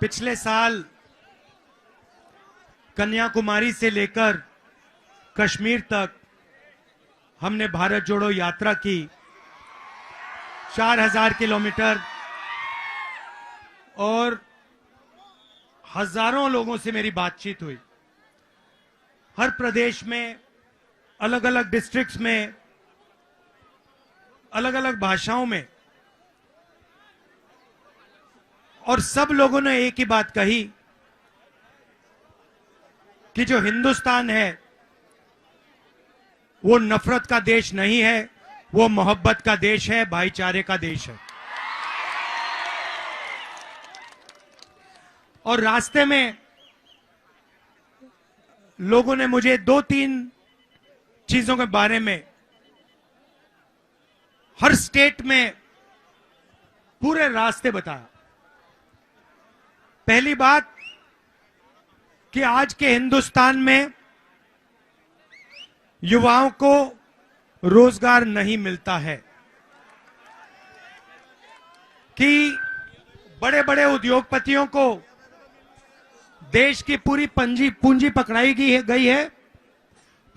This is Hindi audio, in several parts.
पिछले साल कन्याकुमारी से लेकर कश्मीर तक हमने भारत जोड़ो यात्रा की। 4000 किलोमीटर और हजारों लोगों से मेरी बातचीत हुई। हर प्रदेश में, अलग अलग डिस्ट्रिक्ट्स में, अलग अलग भाषाओं में, और सब लोगों ने एक ही बात कही कि जो हिंदुस्तान है वो नफरत का देश नहीं है, वो मोहब्बत का देश है, भाईचारे का देश है। और रास्ते में लोगों ने मुझे 2-3 चीजों के बारे में, हर स्टेट में पूरे रास्ते बताया। पहली बात कि आज के हिंदुस्तान में युवाओं को रोजगार नहीं मिलता है, कि बड़े बड़े उद्योगपतियों को देश की पूरी पूंजी पकड़ाई गई है।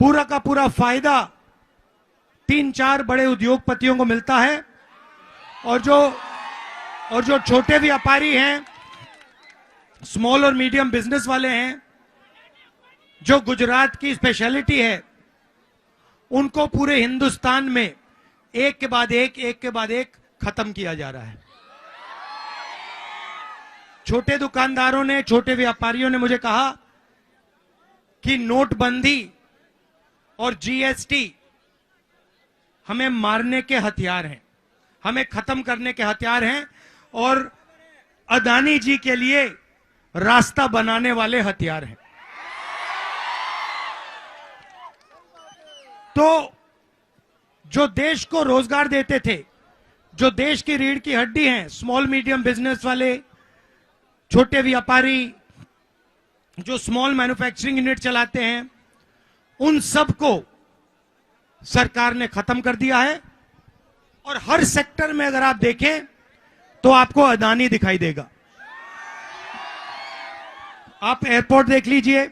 पूरा का पूरा फायदा 3-4 बड़े उद्योगपतियों को मिलता है, और जो छोटे व्यापारी हैं, स्मॉल और मीडियम बिजनेस वाले हैं, जो गुजरात की स्पेशलिटी है, उनको पूरे हिंदुस्तान में एक के बाद एक खत्म किया जा रहा है। छोटे दुकानदारों ने, छोटे व्यापारियों ने मुझे कहा कि नोटबंदी और जीएसटी हमें मारने के हथियार हैं, हमें खत्म करने के हथियार हैं, और अदानी जी के लिए रास्ता बनाने वाले हथियार हैं। तो जो देश को रोजगार देते थे, जो देश की रीढ़ की हड्डी हैं, स्मॉल मीडियम बिजनेस वाले, छोटे व्यापारी, जो स्मॉल मैन्युफैक्चरिंग यूनिट चलाते हैं, उन सबको सरकार ने खत्म कर दिया है। और हर सेक्टर में अगर आप देखें तो आपको अदानी दिखाई देगा। आप एयरपोर्ट देख लीजिए,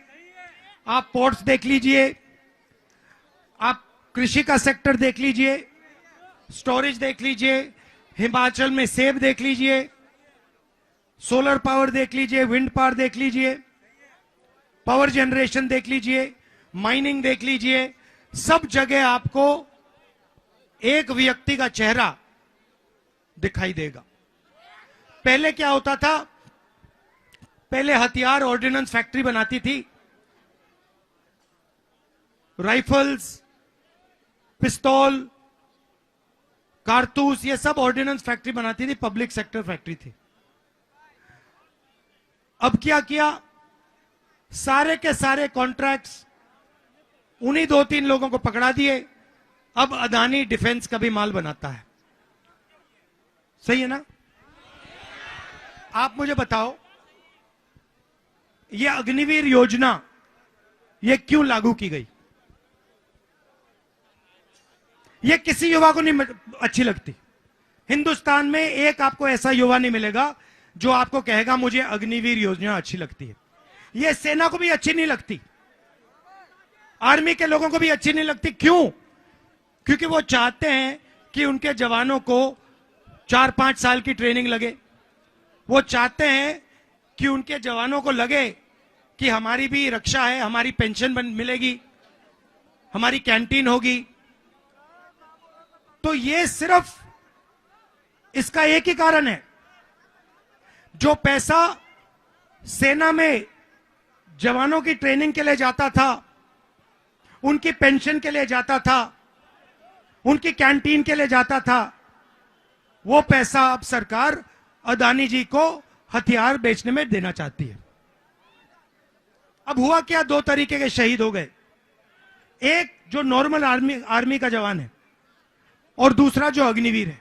आप पोर्ट्स देख लीजिए, आप कृषि का सेक्टर देख लीजिए, स्टोरेज देख लीजिए, हिमाचल में सेब देख लीजिए, सोलर पावर देख लीजिए, विंड पावर देख लीजिए, पावर जनरेशन देख लीजिए, माइनिंग देख लीजिए। सब जगह आपको एक व्यक्ति का चेहरा दिखाई देगा। पहले क्या होता था? पहले हथियार ऑर्डिनेंस फैक्ट्री बनाती थी, राइफल्स, पिस्तौल, कारतूस, ये सब ऑर्डिनेंस फैक्ट्री बनाती थी, पब्लिक सेक्टर फैक्ट्री थी। अब क्या किया? सारे के सारे कॉन्ट्रैक्ट्स उन्हीं 2-3 लोगों को पकड़ा दिए। अब अदानी डिफेंस का भी माल बनाता है। सही है ना? आप मुझे बताओ, ये अग्निवीर योजना ये क्यों लागू की गई? ये किसी युवा को नहीं अच्छी लगती। हिंदुस्तान में एक आपको ऐसा युवा नहीं मिलेगा जो आपको कहेगा मुझे अग्निवीर योजना अच्छी लगती है। ये सेना को भी अच्छी नहीं लगती, आर्मी के लोगों को भी अच्छी नहीं लगती। क्यों? क्योंकि वो चाहते हैं कि उनके जवानों को 4-5 साल की ट्रेनिंग लगे। वो चाहते हैं कि उनके जवानों को लगे कि हमारी भी रक्षा है, हमारी पेंशन मिलेगी, हमारी कैंटीन होगी। तो ये सिर्फ इसका एक ही कारण है, जो पैसा सेना में जवानों की ट्रेनिंग के लिए जाता था, उनकी पेंशन के लिए जाता था, उनकी कैंटीन के लिए जाता था, वो पैसा अब सरकार अदानी जी को हथियार बेचने में देना चाहती है। अब हुआ क्या? 2 तरीके के शहीद हो गए। एक जो नॉर्मल आर्मी का जवान है, और दूसरा जो अग्निवीर है।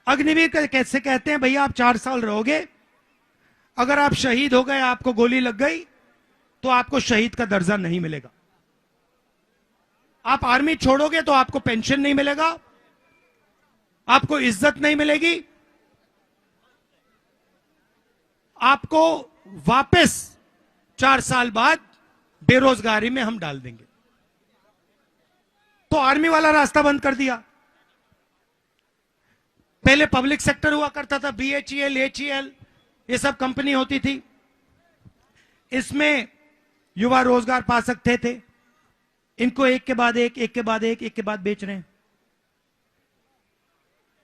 अग्निवीर कैसे कहते हैं? भैया आप 4 साल रहोगे, अगर आप शहीद हो गए, आपको गोली लग गई, तो आपको शहीद का दर्जा नहीं मिलेगा। आप आर्मी छोड़ोगे तो आपको पेंशन नहीं मिलेगा, आपको इज्जत नहीं मिलेगी। आपको वापस 4 साल बाद बेरोजगारी में हम डाल देंगे। तो आर्मी वाला रास्ता बंद कर दिया। पहले पब्लिक सेक्टर हुआ करता था, BHEL, HEL, ये सब कंपनी होती थी। इसमें युवा रोजगार पा सकते थे। इनको एक के बाद एक के बाद बेच रहे हैं।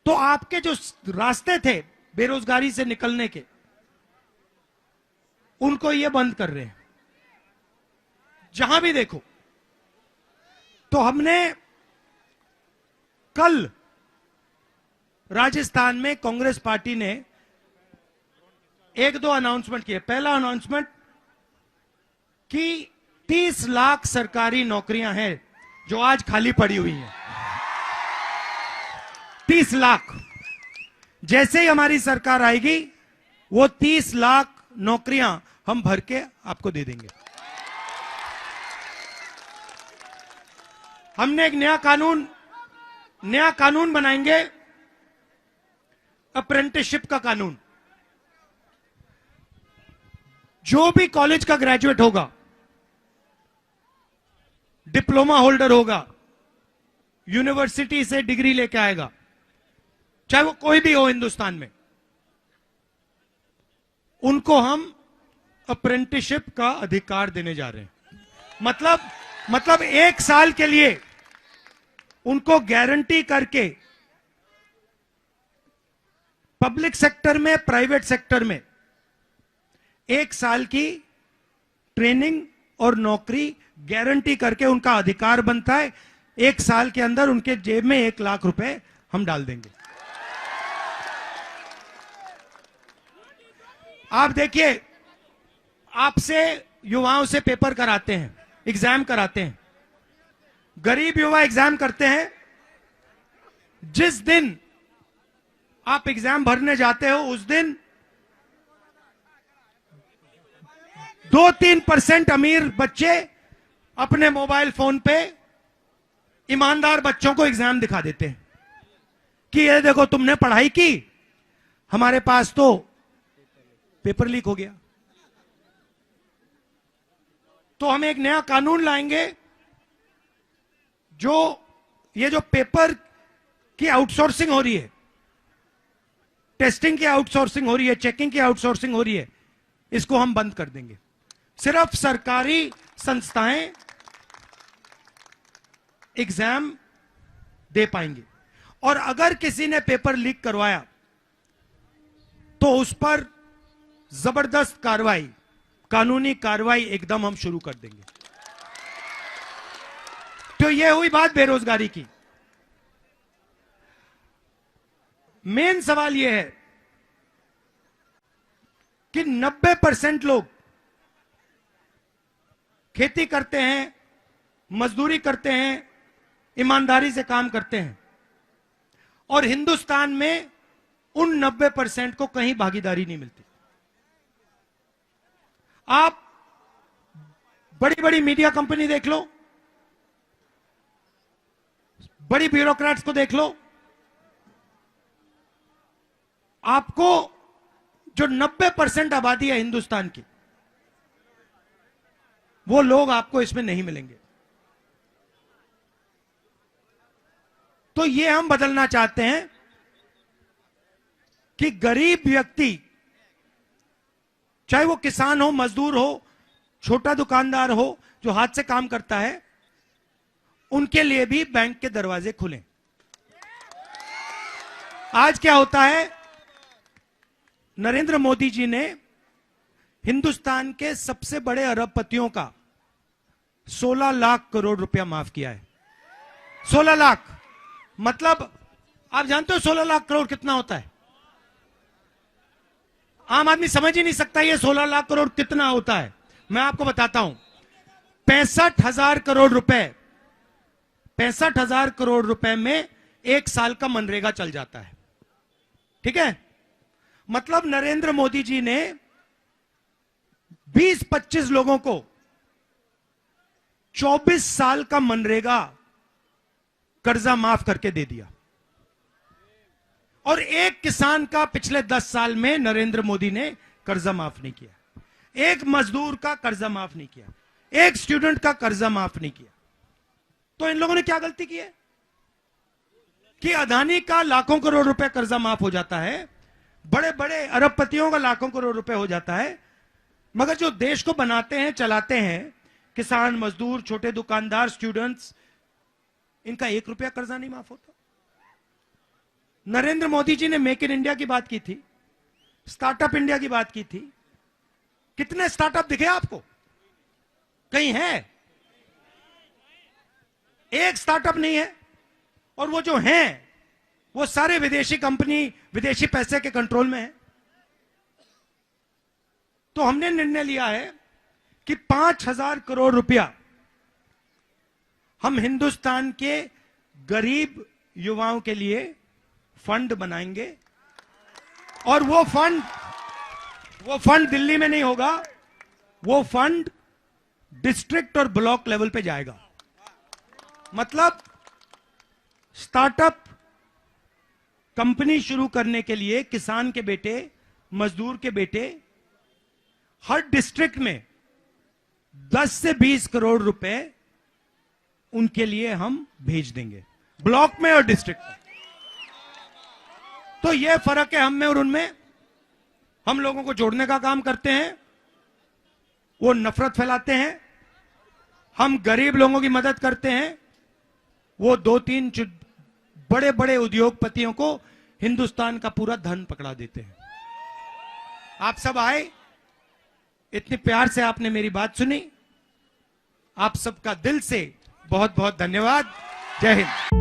तो आपके जो रास्ते थे बेरोजगारी से निकलने के, उनको ये बंद कर रहे हैं जहां भी देखो। तो हमने कल राजस्थान में कांग्रेस पार्टी ने 1-2 अनाउंसमेंट किए। पहला अनाउंसमेंट कि 30 लाख सरकारी नौकरियां हैं जो आज खाली पड़ी हुई हैं। 30 लाख। जैसे ही हमारी सरकार आएगी, वो 30 लाख नौकरियां हम भर के आपको दे देंगे। हमने एक नया कानून बनाएंगे, अप्रेंटिसशिप का कानून। जो भी कॉलेज का ग्रेजुएट होगा, डिप्लोमा होल्डर होगा, यूनिवर्सिटी से डिग्री लेके आएगा, चाहे वो कोई भी हो हिंदुस्तान में, उनको हम अप्रेंटिसशिप का अधिकार देने जा रहे हैं। मतलब 1 साल के लिए उनको गारंटी करके पब्लिक सेक्टर में, प्राइवेट सेक्टर में 1 साल की ट्रेनिंग और नौकरी गारंटी करके उनका अधिकार बनता है। 1 साल के अंदर उनके जेब में 1 लाख रुपए हम डाल देंगे। आप देखिए, आपसे युवाओं से पेपर कराते हैं, एग्जाम कराते हैं। गरीब युवा एग्जाम करते हैं। जिस दिन आप एग्जाम भरने जाते हो, उस दिन 2-3% अमीर बच्चे अपने मोबाइल फोन पे ईमानदार बच्चों को एग्जाम दिखा देते हैं कि ये देखो तुमने पढ़ाई की, हमारे पास तो पेपर लीक हो गया। तो हम एक नया कानून लाएंगे, ये जो पेपर की आउटसोर्सिंग हो रही है, टेस्टिंग की आउटसोर्सिंग हो रही है, चेकिंग की आउटसोर्सिंग हो रही है, इसको हम बंद कर देंगे। सिर्फ सरकारी संस्थाएं एग्जाम दे पाएंगे। और अगर किसी ने पेपर लीक करवाया तो उस पर जबरदस्त कार्रवाई, कानूनी कार्रवाई एकदम हम शुरू कर देंगे। तो यह हुई बात बेरोजगारी की। मेन सवाल यह है कि 90% लोग खेती करते हैं, मजदूरी करते हैं, ईमानदारी से काम करते हैं, और हिंदुस्तान में उन 90% को कहीं भागीदारी नहीं मिलती। आप बड़ी बड़ी मीडिया कंपनी देख लो, बड़ी ब्यूरोक्रेट्स को देख लो, आपको जो 90% आबादी है हिंदुस्तान की, वो लोग आपको इसमें नहीं मिलेंगे। तो ये हम बदलना चाहते हैं कि गरीब व्यक्ति, चाहे वो किसान हो, मजदूर हो, छोटा दुकानदार हो, जो हाथ से काम करता है, उनके लिए भी बैंक के दरवाजे खुलें। आज क्या होता है, नरेंद्र मोदी जी ने हिंदुस्तान के सबसे बड़े अरबपतियों का 16 लाख करोड़ रुपया माफ किया है। 16 लाख, मतलब आप जानते हो 16 लाख करोड़ कितना होता है? आम आदमी समझ ही नहीं सकता ये 16 लाख करोड़ कितना होता है। मैं आपको बताता हूं। 65,000 करोड़ रुपए, 65,000 करोड़ रुपए में 1 साल का मनरेगा चल जाता है। ठीक है, मतलब नरेंद्र मोदी जी ने 20-25 लोगों को 24 साल का मनरेगा कर्जा माफ करके दे दिया। और एक किसान का पिछले 10 साल में नरेंद्र मोदी ने कर्जा माफ नहीं किया, एक मजदूर का कर्जा माफ नहीं किया, एक स्टूडेंट का कर्जा माफ नहीं किया। तो इन लोगों ने क्या गलती की है कि अदानी का लाखों करोड़ रुपए कर्जा माफ हो जाता है, बड़े बड़े अरबपतियों का लाखों करोड़ रुपए हो जाता है, मगर जो देश को बनाते हैं, चलाते हैं, किसान, मजदूर, छोटे दुकानदार, स्टूडेंट्स, इनका 1 रुपया कर्जा नहीं माफ होता। नरेंद्र मोदी जी ने मेक इन इंडिया की बात की थी, स्टार्टअप इंडिया की बात की थी। कितने स्टार्टअप दिखे आपको? कहीं है? एक स्टार्टअप नहीं है। और वो जो हैं वो सारे विदेशी कंपनी, विदेशी पैसे के कंट्रोल में है। तो हमने निर्णय लिया है कि 5,000 करोड़ रुपया हम हिंदुस्तान के गरीब युवाओं के लिए फंड बनाएंगे। और वो फंड दिल्ली में नहीं होगा, वो फंड डिस्ट्रिक्ट और ब्लॉक लेवल पे जाएगा। मतलब स्टार्टअप कंपनी शुरू करने के लिए किसान के बेटे, मजदूर के बेटे, हर डिस्ट्रिक्ट में 10 से 20 करोड़ रुपए उनके लिए हम भेज देंगे, ब्लॉक में और डिस्ट्रिक्ट में। तो यह फर्क है हम में और उनमें। हम लोगों को जोड़ने का काम करते हैं, वो नफरत फैलाते हैं। हम गरीब लोगों की मदद करते हैं, वो 2-3 बड़े बड़े उद्योगपतियों को हिंदुस्तान का पूरा धन पकड़ा देते हैं। आप सब आए, इतने प्यार से आपने मेरी बात सुनी। आप सबका दिल से बहुत बहुत धन्यवाद। जय हिंद।